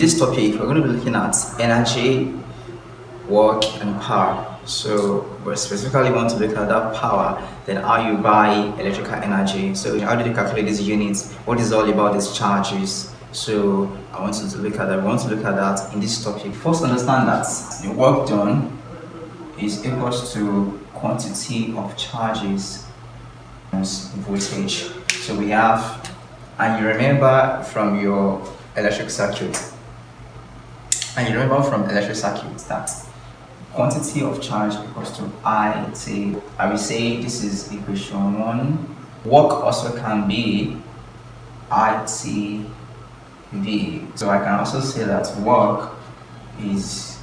This topic, we're going to be looking at energy, work, and power. So, we specifically want to look at that power, then how you buy electrical energy. So, how do you calculate these units? What is all about these charges? So, I want you to look at that. We want to look at that in this topic. First, understand that the work done is equals to quantity of charges times voltage. So, we have, and you remember from your electric circuit. And you remember from electric circuits that quantity of charge equals to IT. I will say this is equation 1. Work also can be ITV. So I can also say that work is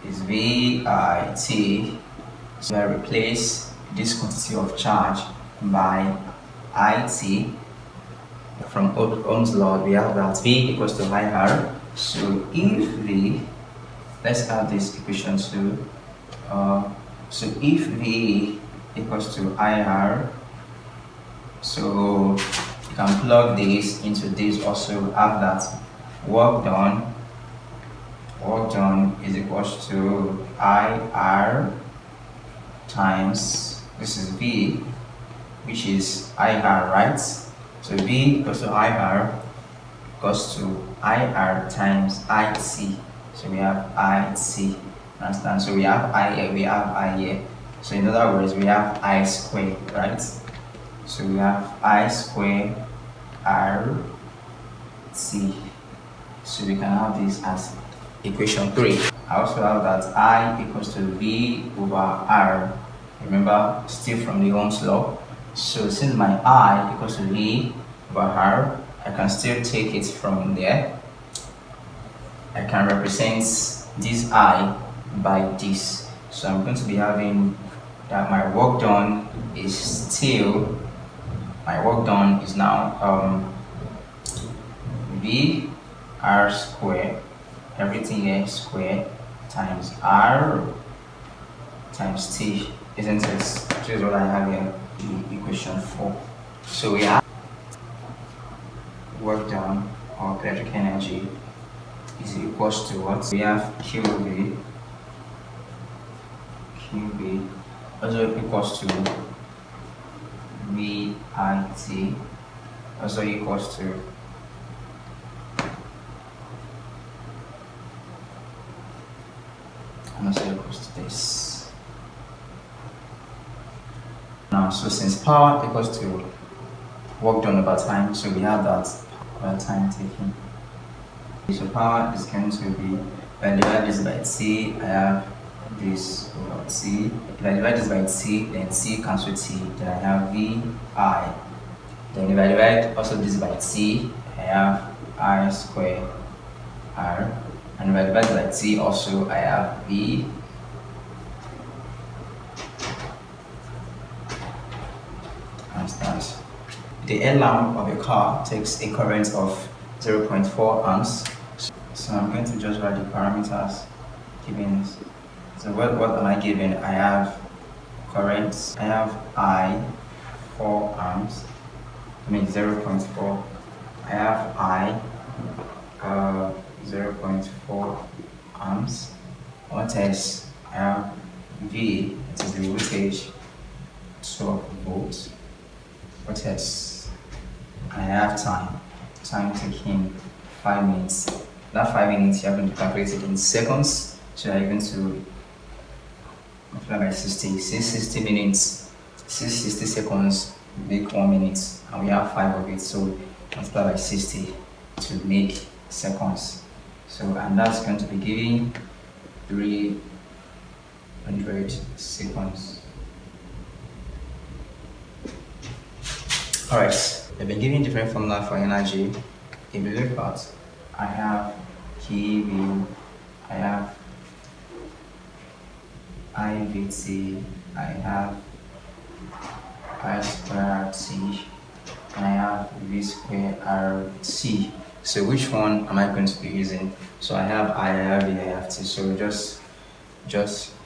VIT. So I replace this quantity of charge by IT. From Ohm's law, we have that V equals to IR. So if V, let's add this equation to, so if V equals to IR, so you can plug this into this, also have that work done is equals to IR times, this is V, which is IR, right? So V equals to IR equals to IR times IT. So we have IT, understand? So we have I here, we have I here. So in other words, we have I square, right? So we have I square RT. So we can have this as equation 3. I also have that I equals to V over R. Remember, still from the Ohm's law. So since my I equals to V over R, I can still take it from there. I can represent this I by this. So I'm going to be having that my work done is now V R square, everything here square, times R times T, isn't it? This is what I have here, the equation 4. So we have work done or electric energy is equals to what? We have QV also equals to VIT also equals to this. Now, so since power equals to work done over time, so we have that over time taken. So power is going to be, if I divide this by T, I have this over T. If I divide this by T, then T cancel T, then I have VI. Then if I divide also this by T, I have I square R. And if I divide by T also, I have V. Understand? The air lamp of a car takes a current of 0.4 amps. So I'm going to just write the parameters given. So what am I given? I have current, I have I 4 amps, I mean 0.4. I have I 0.4 amps. What else? I have V, it is the voltage, 12 volts. What else? I have time taking 5 minutes. That 5 minutes you are going to calculate it in seconds. So you are going to multiply by 60. Since 60 minutes, 60 seconds make 1 minute, and we have 5 of it. So multiply by 60 to make seconds. So and that's going to be giving 300 seconds. Alright, I've been giving different formula for energy. If you look at, I have KV, I have IVT, I have I square RT, and I have V square RT. So which one am I going to be using? So I have I have V, I have T. So just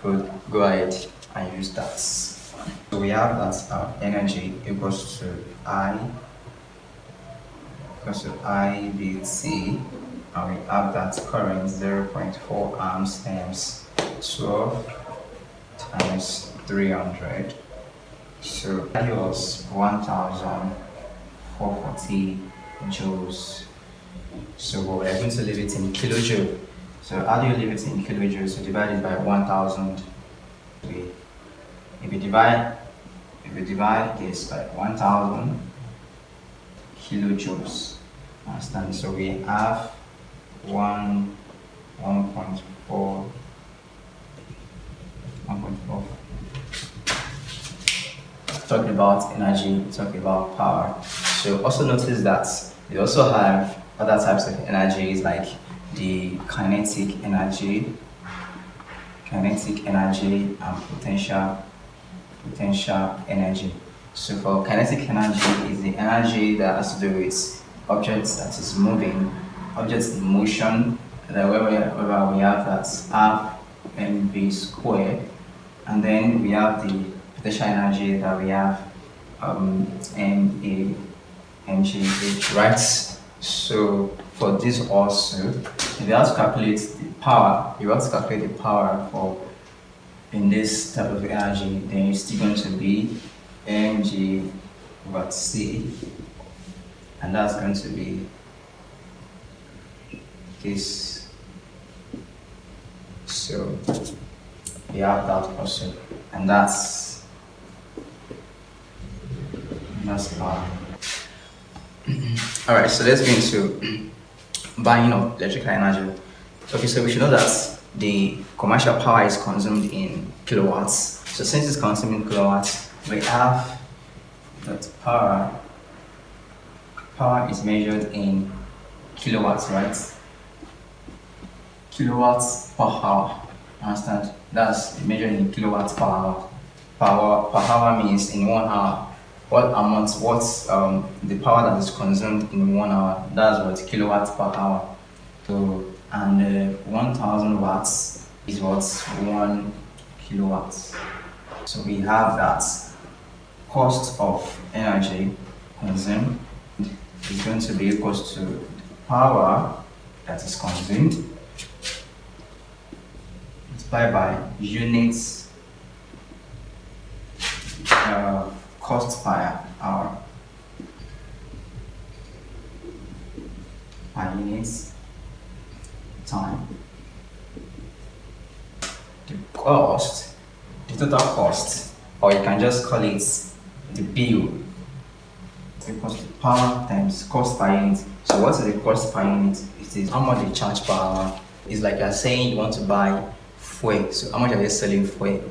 go ahead and use that. So we have that energy equals to I IVT and we have that current 0.4 amps times 12 times 300. So that was 1440 joules. So we're going to leave it in kilojoule. So how do you leave it in kilojoules? So divide it by 1000. If you divide this by 1000 kilojoules, understand? So we have 1.4. Talking about energy, talking about power. So also notice that we also have other types of energies like the kinetic energy and potential energy. So for kinetic energy is the energy that has to do with objects that is moving, objects in motion, that wherever we have that half mv squared, and then we have the potential energy that we have mg, right? So for this also, if you have to calculate the power, for in this type of energy, then it's still going to be mg over c, and that's going to be this. So we have that also, and that's power. All right, so let's get into buying of electrical energy. Okay, so we should know that the commercial power is consumed in kilowatts. So since it's consumed in kilowatts, we have that power is measured in kilowatts, right? Kilowatts per hour. Understand? That's measured in kilowatts per hour. Per hour means in 1 hour. What's the power that is consumed in 1 hour? That's what kilowatts per hour. So, and 1000 watts is what's 1 kilowatts. So we have that cost of energy consumed is going to be equals to the power that is consumed multiplied by units cost per hour per units time. The total cost, or you can just call it the bill, equals to power times cost per unit. So what is the cost per unit? It is how much they charge per hour. It's like you're saying you want to buy fuel. So how much are they selling fuel?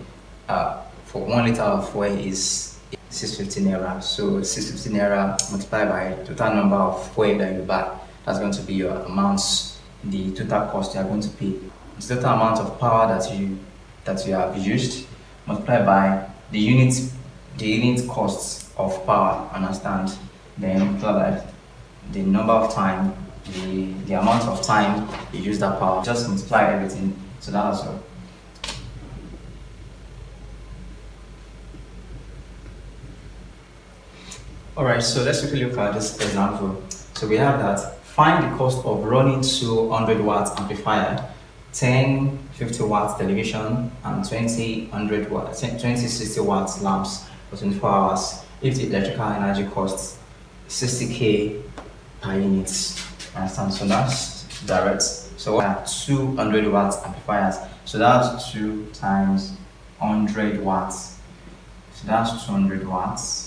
For 1 liter of fuel is 650 naira. So 650 naira multiplied by total number of fuel that you buy. That's going to be your amounts, the total cost you are going to pay. The total amount of power that you have used multiplied by the unit costs of power, understand? Then multiply by the number of time, the amount of time you use that power. Just multiply everything. So that's all. Alright, so let's quickly look at this example. So we have that find the cost of running 200 watts amplifier, 10 50 watts television, and 20 60 watts lamps for 24 hours if the electrical energy costs 60k per unit. Understand? So that's direct. So we have 200 watts amplifiers. So that's 2 times 100 watts. So that's 200 watts.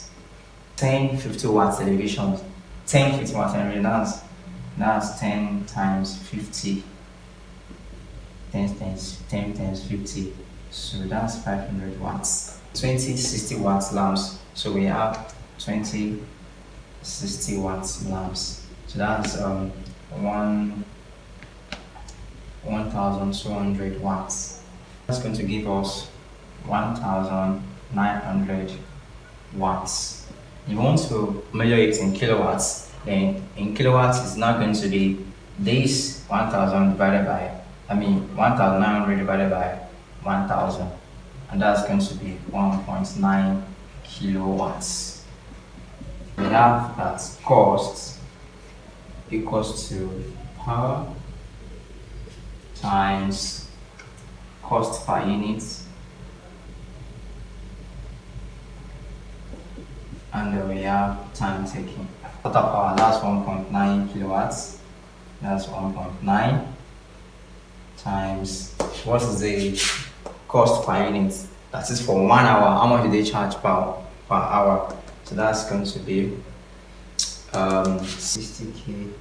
10 50 watts television, 10 50 watts television, that's 10 times 50, 10 times 50, so that's 500 watts. 20 60 watts lamps, so we have 20 60 watts lamps, so that's 1200 watts. That's going to give us 1900 watts. You want to measure it in kilowatts, then in kilowatts it's not going to be this 1000 divided by 1900 divided by 1000, and that's going to be 1.9 kilowatts. We have that cost equals to power times cost per unit, and then we have time taken. Total power, that's 1.9 kilowatts. That's 1.9 times what is the cost per unit? That is for 1 hour. How much do they charge per hour? So that's going to be 60k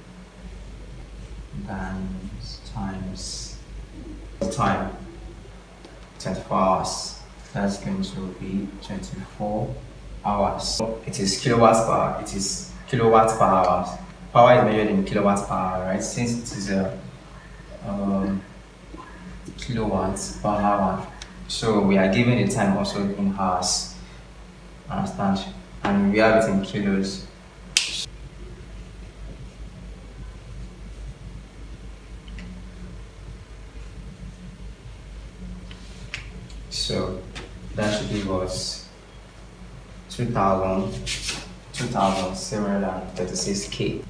times time 24 hours. That's going to be 24 hours. So it is kilowatts per hour. It is kilowatts per hour. Power is measured in kilowatts per hour, right? Since it is a kilowatts per hour, so we are given the time also in hours. Understand? And we have it in kilos. So that should give us 2,736k.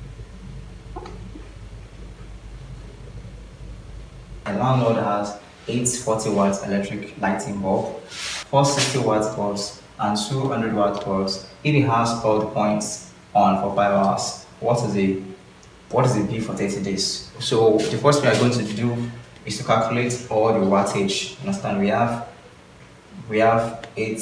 A landlord has 8 40 watt electric lighting bulb, 4 60 watt bulbs, and 200 watt bulbs. If he has all the points on for 5 hours, what is the bill for 30 days? So the first thing we are going to do is to calculate all the wattage. Understand? We have eight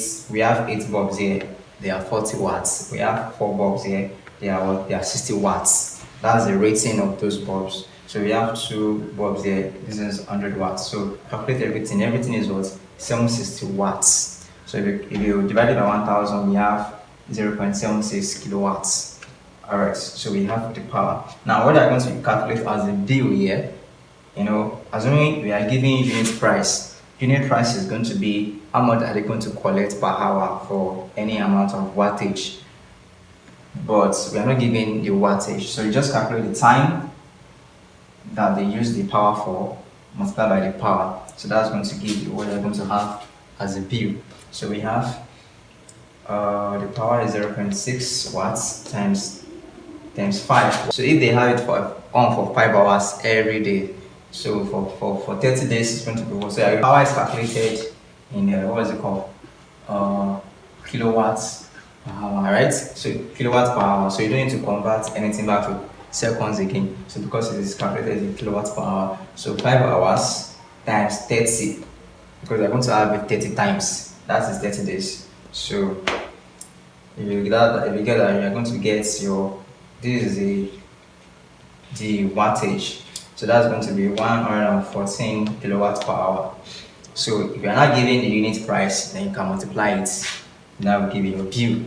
bulbs here. They are 40 watts. We have 4 bulbs here. They are 60 watts. That's the rating of those bulbs. So we have 2 bulbs here. This is 100 watts. So calculate everything. Everything is what? 760 watts. So if you divide it by 1000, we have 0.76 kilowatts. Alright, so we have the power. Now what I'm going to calculate as the bill here, assuming we are giving unit price. Unit price is going to be how much are they going to collect per hour for any amount of wattage. But we are not giving the wattage. So you just calculate the time that they use the power for, multiplied by the power. So that's going to give you what you're going to have as a bill. So we have the power is 0.6 watts times 5. So if they have it for 5 hours every day, so for 30 days it's going to be what? So your power is calculated in what is it called? Kilowatts per hour, right? So kilowatts per hour. So you don't need to convert anything back to seconds again. So because it is calculated in kilowatts per hour, so 5 hours times 30, because you're going to have it 30 times. That is 30 days. So if you get that, you're going to get this is the wattage. So that's going to be 114 kilowatts per hour. So if you're not giving the unit price, then you can multiply it. That will give you a bill.